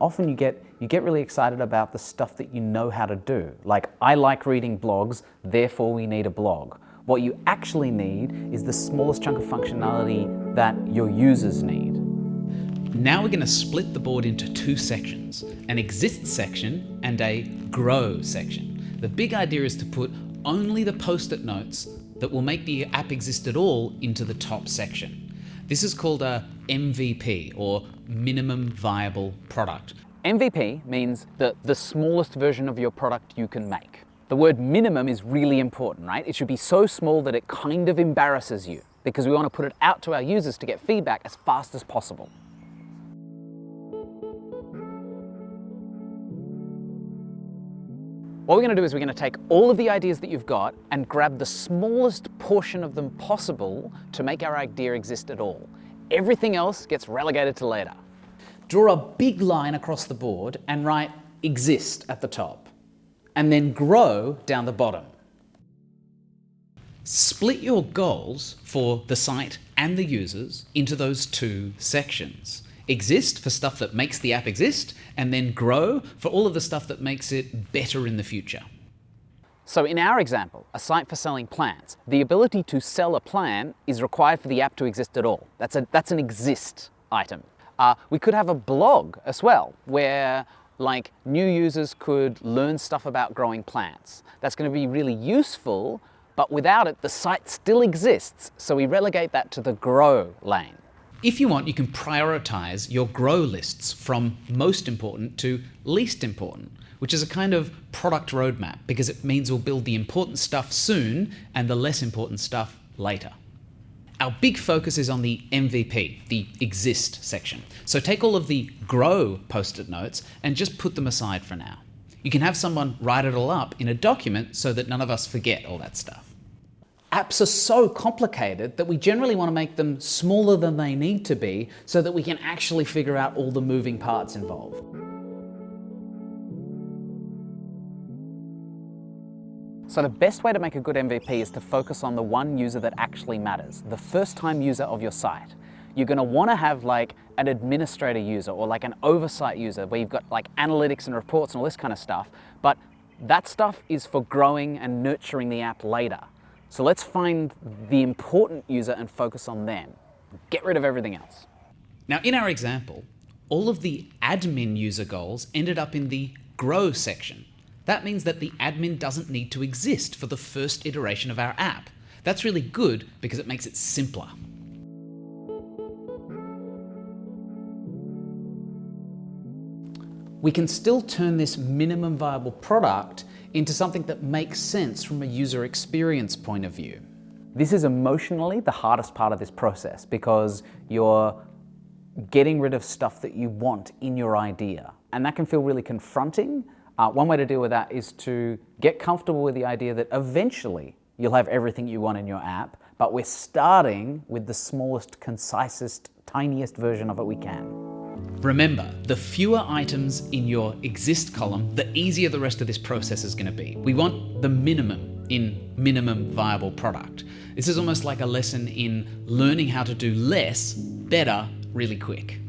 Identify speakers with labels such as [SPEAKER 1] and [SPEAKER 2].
[SPEAKER 1] often you get really excited about the stuff that you know how to do. Like, I like reading blogs, therefore we need a blog. What you actually need is the smallest chunk of functionality that your users need.
[SPEAKER 2] Now we're going to split the board into two sections, an exist section and a grow section. The big idea is to put only the post-it notes that will make the app exist at all into the top section. This is called a MVP, or minimum viable product.
[SPEAKER 1] MVP means the smallest version of your product you can make. The word minimum is really important, right? It should be so small that it kind of embarrasses you, because we want to put it out to our users to get feedback as fast as possible. What we're going to do is we're going to take all of the ideas that you've got and grab the smallest portion of them possible to make our idea exist at all. Everything else gets relegated to later.
[SPEAKER 2] Draw a big line across the board and write exist at the top, and then grow down the bottom. Split your goals for the site and the users into those two sections. Exist for stuff that makes the app exist, and then grow for all of the stuff that makes it better in the future.
[SPEAKER 1] So in our example, a site for selling plans, the ability to sell a plan is required for the app to exist at all. That's an exist item. We could have a blog as well, where like new users could learn stuff about growing plants. That's going to be really useful, but without it, the site still exists. So we relegate that to the grow lane.
[SPEAKER 2] If you want, you can prioritize your grow lists from most important to least important, which is a kind of product roadmap, because it means we'll build the important stuff soon and the less important stuff later. Our big focus is on the MVP, the exist section. So take all of the grow post-it notes and just put them aside for now. You can have someone write it all up in a document so that none of us forget all that stuff. Apps are so complicated that we generally want to make them smaller than they need to be so that we can actually figure out all the moving parts involved.
[SPEAKER 1] So the best way to make a good MVP is to focus on the one user that actually matters, the first-time user of your site. You're going to want to have like an administrator user or like an oversight user where you've got like analytics and reports and all this kind of stuff, but that stuff is for growing and nurturing the app later. So let's find the important user and focus on them. Get rid of everything else.
[SPEAKER 2] Now in our example, all of the admin user goals ended up in the grow section. That means that the admin doesn't need to exist for the first iteration of our app. That's really good because it makes it simpler. We can still turn this minimum viable product into something that makes sense from a user experience point of view.
[SPEAKER 1] This is emotionally the hardest part of this process because you're getting rid of stuff that you want in your idea. And that can feel really confronting. One way to deal with that is to get comfortable with the idea that eventually you'll have everything you want in your app, but we're starting with the smallest, concisest, tiniest version of it we can.
[SPEAKER 2] Remember, the fewer items in your exist column, the easier the rest of this process is going to be. We want the minimum in minimum viable product. This is almost like a lesson in learning how to do less, better, really quick.